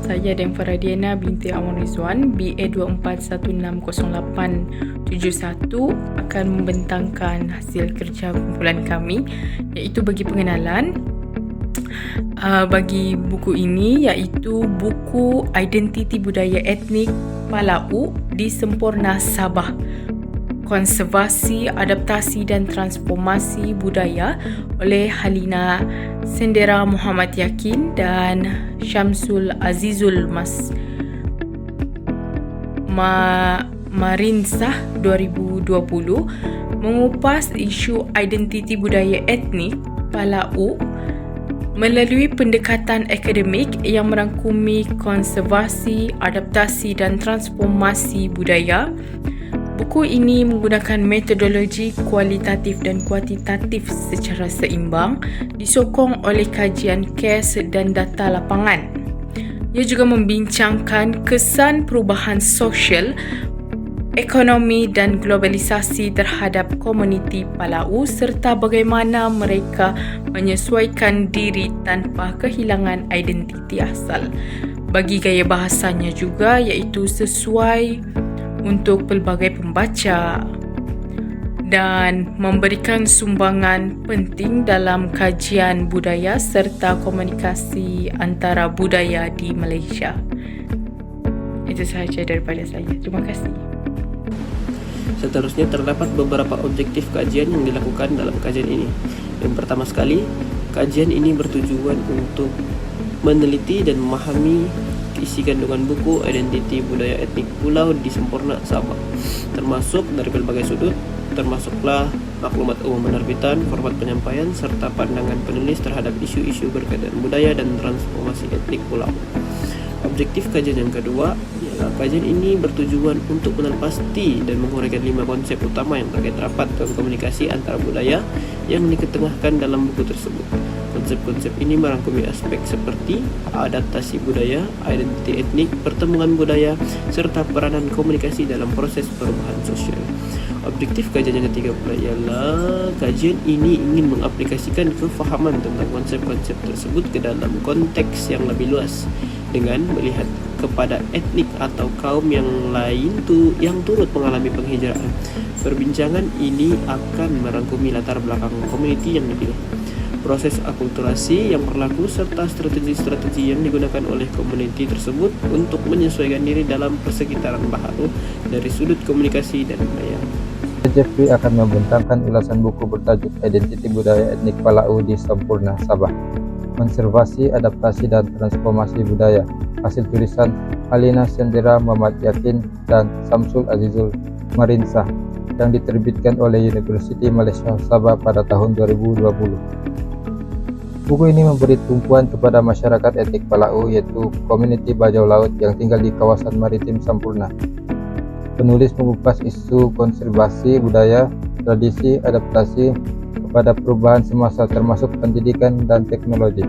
Saya Dan Faradiana binti Awan Rizwan, BA 24160871 akan membentangkan hasil kerja kumpulan kami, iaitu bagi pengenalan bagi buku ini, iaitu buku Identiti Budaya Etnik Palau di Sempurna Sabah, Konservasi, Adaptasi dan Transformasi Budaya oleh Halina Sendera Muhammad Yakin dan Syamsul Azizul Marinsah 2020, mengupas isu identiti budaya etnik Palau melalui pendekatan akademik yang merangkumi konservasi, adaptasi dan transformasi budaya. Buku ini menggunakan metodologi kualitatif dan kuantitatif secara seimbang, disokong oleh kajian kes dan data lapangan. Ia juga membincangkan kesan perubahan sosial, ekonomi dan globalisasi terhadap komuniti Palau serta bagaimana mereka menyesuaikan diri tanpa kehilangan identiti asal. Bagi gaya bahasanya juga, iaitu sesuai untuk pelbagai pembaca dan memberikan sumbangan penting dalam kajian budaya serta komunikasi antara budaya di Malaysia. Itu sahaja daripada saya. Terima kasih. Seterusnya terdapat beberapa objektif kajian yang dilakukan dalam kajian ini. Yang pertama sekali, kajian ini bertujuan untuk meneliti dan memahami isi kandungan buku Identiti Budaya Etnik Pulau di Sempurna Sabah, termasuk dari berbagai sudut, termasuklah maklumat umum penerbitan, format penyampaian, serta pandangan penulis terhadap isu-isu berkaitan budaya dan transformasi etnik pulau. Objektif kajian yang kedua ialah kajian ini bertujuan untuk menelpasti dan menguraikan 5 konsep utama yang terkait rapat dalam komunikasi antara budaya yang diketengahkan dalam buku tersebut. Konsep-konsep ini merangkumi aspek seperti adaptasi budaya, identiti etnik, pertemuan budaya, serta peranan komunikasi dalam proses perubahan sosial. Objektif kajian yang ketiga pula ialah kajian ini ingin mengaplikasikan kefahaman tentang konsep-konsep tersebut ke dalam konteks yang lebih luas dengan melihat kepada etnik atau kaum yang lain yang turut mengalami penghijraan. Perbincangan ini akan merangkumi latar belakang komuniti yang dipilih, proses akulturasi yang berlaku, serta strategi-strategi yang digunakan oleh komuniti tersebut untuk menyesuaikan diri dalam persekitaran baru dari sudut komunikasi dan budaya. Jeffrey akan membentangkan ulasan buku bertajuk Identiti Budaya Etnik Palau di Sempurna Sabah, Konservasi, Adaptasi dan Transformasi Budaya, hasil tulisan Halina Sendera Muhammad Yakin dan Syamsul Azizul Marinsah, yang diterbitkan oleh Universiti Malaysia Sabah pada tahun 2020. Buku ini memberi tumpuan kepada masyarakat etnik Palau, yaitu komuniti bajau laut yang tinggal di kawasan maritim Sempurna. Penulis mengupas isu konservasi budaya, tradisi, adaptasi kepada perubahan semasa termasuk pendidikan dan teknologi,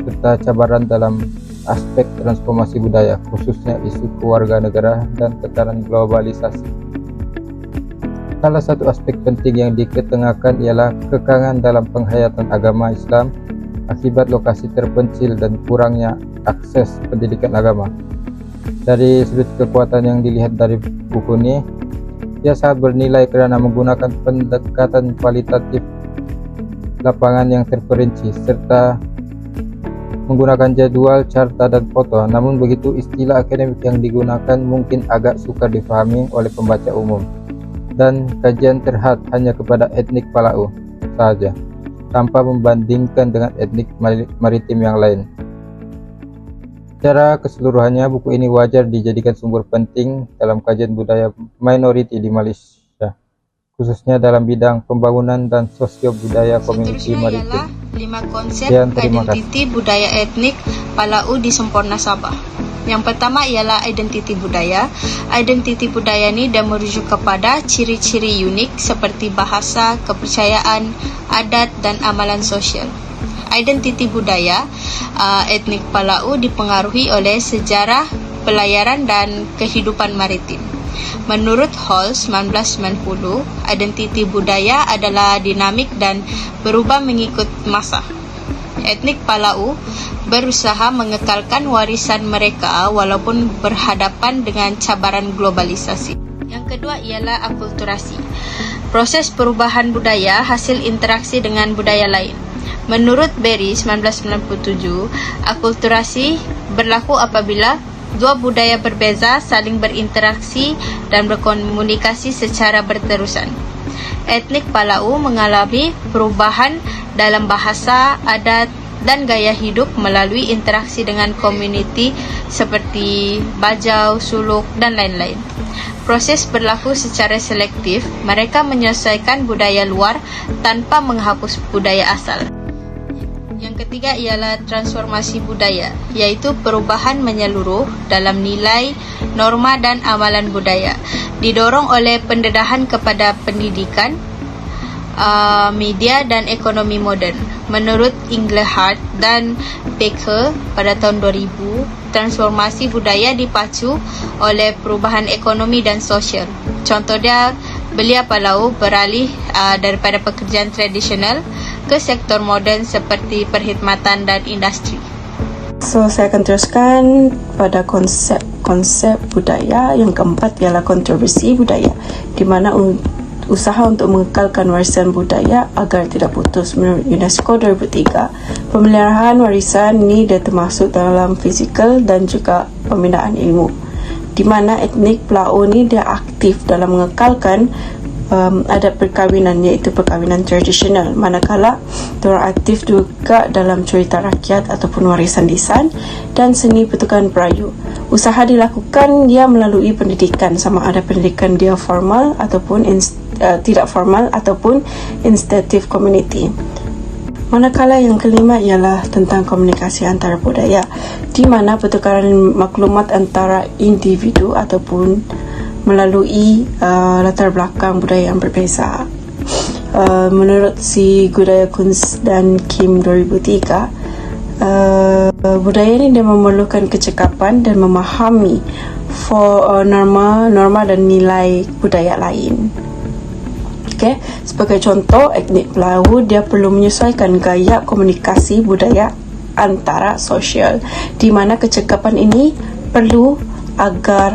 serta cabaran dalam aspek transformasi budaya, khususnya isu kewarganegaraan dan tekanan globalisasi. Salah satu aspek penting yang diketengahkan ialah kekangan dalam penghayatan agama Islam akibat lokasi terpencil dan kurangnya akses pendidikan agama. Dari sudut kekuatan yang dilihat dari buku ini, ia sangat bernilai kerana menggunakan pendekatan kualitatif lapangan yang terperinci serta menggunakan jadwal, carta dan foto. Namun begitu, istilah akademik yang digunakan mungkin agak sukar difahami oleh pembaca umum, dan kajian terhad hanya kepada etnik Palau sahaja, tanpa membandingkan dengan etnik maritim yang lain. Secara keseluruhannya, buku ini wajar dijadikan sumber penting dalam kajian budaya minoriti di Malaysia, khususnya dalam bidang pembangunan dan sosio-budaya komuniti maritim. 5 konsep identiti budaya etnik Palau di Sempurna Sabah. Yang pertama ialah identiti budaya. Identiti budaya ini dan merujuk kepada ciri-ciri unik seperti bahasa, kepercayaan, adat dan amalan sosial. Identiti budaya etnik Palau dipengaruhi oleh sejarah, pelayaran dan kehidupan maritim. Menurut Hall 1990, identiti budaya adalah dinamik dan berubah mengikut masa. Etnik Palau berusaha mengekalkan warisan mereka walaupun berhadapan dengan cabaran globalisasi. Yang kedua ialah akulturasi. Proses perubahan budaya hasil interaksi dengan budaya lain. Menurut Berry 1997, akulturasi berlaku apabila dua budaya berbeza saling berinteraksi dan berkomunikasi secara berterusan. Etnik Palau mengalami perubahan dalam bahasa, adat dan gaya hidup melalui interaksi dengan komuniti seperti Bajau, Suluk dan lain-lain. Proses berlaku secara selektif, mereka menyesuaikan budaya luar tanpa menghapus budaya asal. Yang ketiga ialah transformasi budaya, iaitu perubahan menyeluruh dalam nilai, norma dan amalan budaya, didorong oleh pendedahan kepada pendidikan, media dan ekonomi moden. Menurut Engelhardt dan Baker pada tahun 2000, transformasi budaya dipacu oleh perubahan ekonomi dan sosial. Contoh dia, belia Palau beralih daripada pekerjaan tradisional ke sektor moden seperti perkhidmatan dan industri. So, saya akan teruskan pada konsep budaya. Yang keempat ialah kontroversi budaya, di mana usaha untuk mengekalkan warisan budaya agar tidak putus. Menurut UNESCO 2003, pemeliharaan warisan ini dia termasuk dalam fizikal dan juga pembinaan ilmu, di mana etnik Palau ni dia aktif dalam mengekalkan adat perkahwinan, iaitu perkahwinan tradisional, manakala diorang aktif juga dalam cerita rakyat ataupun warisan lisan dan seni pertukaran perayu. Usaha dilakukan dia melalui pendidikan, sama ada pendidikan dia formal ataupun tidak formal ataupun institutif community. Manakala yang kelima ialah tentang komunikasi antara budaya, di mana pertukaran maklumat antara individu ataupun melalui latar belakang budaya yang berbeza. Menurut si Gudaya Kunz dan Kim 2003, budaya ini dia memerlukan kecekapan dan memahami norma dan nilai budaya lain. Okay. Sebagai contoh, etnik Palau dia perlu menyesuaikan gaya komunikasi budaya antara sosial, di mana kecekapan ini perlu agar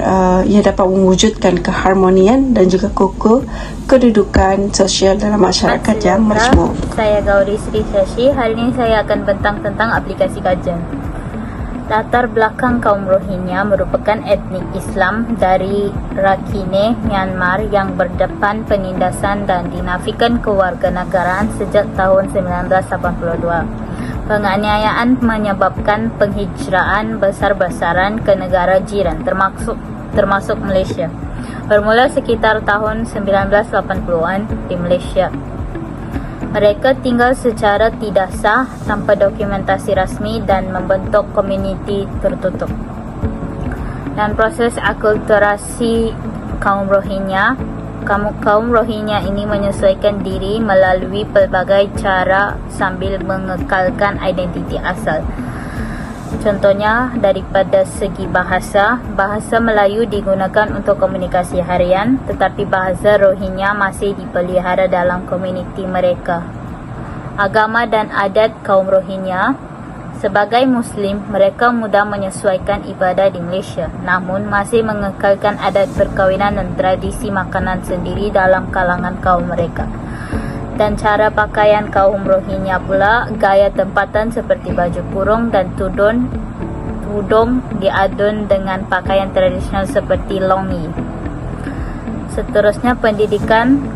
ia dapat mewujudkan keharmonian dan juga kukuh kedudukan sosial dalam masyarakat yang majmuk. Saya Gauri Sri Shashi. Hari ini saya akan bentang tentang aplikasi kajian. Latar belakang kaum Rohingya merupakan etnik Islam dari Rakhine, Myanmar yang berdepan penindasan dan dinafikan kewarganegaraan sejak tahun 1982. Penganiayaan menyebabkan penghijraan besar-besaran ke negara jiran termasuk Malaysia. Bermula sekitar tahun 1980-an di Malaysia. Mereka tinggal secara tidak sah tanpa dokumentasi rasmi dan membentuk komuniti tertutup. Dan proses akulturasi kaum Rohingya ini menyesuaikan diri melalui pelbagai cara sambil mengekalkan identiti asal. Contohnya, daripada segi bahasa Melayu digunakan untuk komunikasi harian, tetapi bahasa Rohingya masih dipelihara dalam komuniti mereka. Agama dan adat kaum Rohingya. Sebagai Muslim, mereka mudah menyesuaikan ibadah di Malaysia, namun masih mengekalkan adat perkahwinan dan tradisi makanan sendiri dalam kalangan kaum mereka. Dan cara pakaian kaum Rohingya pula, gaya tempatan seperti baju kurung dan tudung diadun dengan pakaian tradisional seperti longi. Seterusnya, pendidikan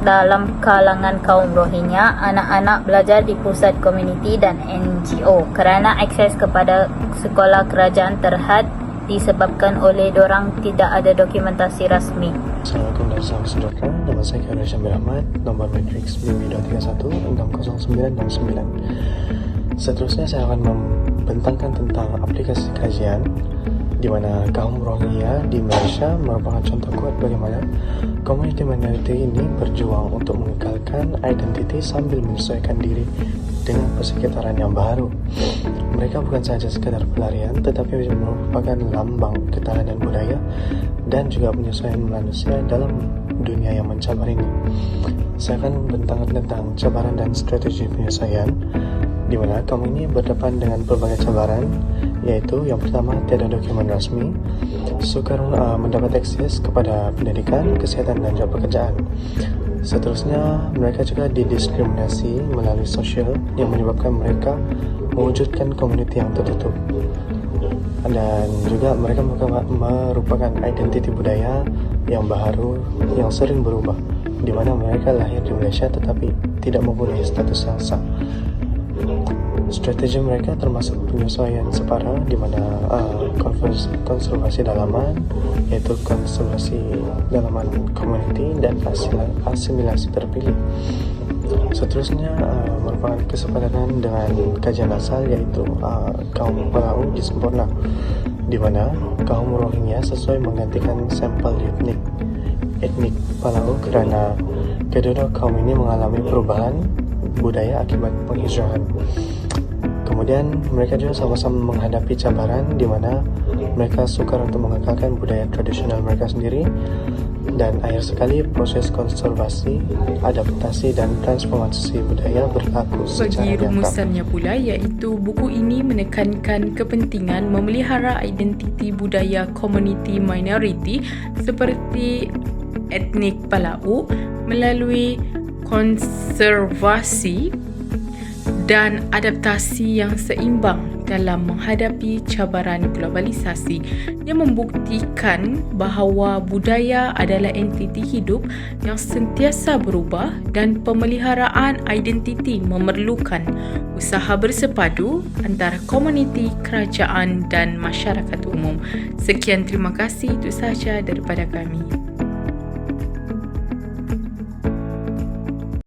dalam kalangan kaum Rohingya, anak-anak belajar di pusat komuniti dan NGO kerana akses kepada sekolah kerajaan terhad disebabkan oleh dorang tidak ada dokumentasi rasmi. Assalamualaikum dan salam sejahtera. Nama saya Khairul Syamil Ahmad, nomor matriks BB231-60969. Seterusnya saya akan membentangkan tentang aplikasi kajian di mana kaum Rohingya di Malaysia merupakan contoh kuat bagaimana komuniti minoriti ini berjuang untuk mengekalkan identiti sambil menyesuaikan diri dengan persekitaran yang baru. Mereka bukan sahaja sekadar pelarian, tetapi merupakan lambang ketahanan budaya dan juga penyesuaian manusia dalam dunia yang mencabar ini. Saya akan membentangkan tentang cabaran dan strategi penyesuaian di mana kaum ini berdepan dengan berbagai cabaran, yaitu yang pertama tiada dokumen rasmi, sukar mendapat akses kepada pendidikan, kesihatan dan juga pekerjaan. Seterusnya, mereka juga didiskriminasi melalui sosial yang menyebabkan mereka mewujudkan komuniti yang tertutup. Dan juga mereka merupakan identiti budaya yang baharu yang sering berubah, di mana mereka lahir di Malaysia tetapi tidak mempunyai status yang sah. Strategi mereka termasuk penyesuaian separa, di mana konservasi dalaman, yaitu konservasi dalaman komuniti dan asimilasi terpilih. Seterusnya merupakan kesepakatan dengan kajian asal, yaitu kaum Palau di Semporna, di mana kaum Rohingya sesuai menggantikan sampel etnik Palau kerana kedua kaum ini mengalami perubahan budaya akibat penghijrahan. Kemudian mereka juga sama-sama menghadapi cabaran di mana mereka sukar untuk mengekalkan budaya tradisional mereka sendiri. Dan akhir sekali proses konservasi, adaptasi dan transformasi budaya berlaku secara Bagi rumusannya pula, iaitu buku ini menekankan kepentingan memelihara identiti budaya komuniti minoriti seperti etnik Palau melalui konservasi dan adaptasi yang seimbang dalam menghadapi cabaran globalisasi yang membuktikan bahawa budaya adalah entiti hidup yang sentiasa berubah dan pemeliharaan identiti memerlukan usaha bersepadu antara komuniti, kerajaan dan masyarakat umum. Sekian, terima kasih, itu sahaja daripada kami.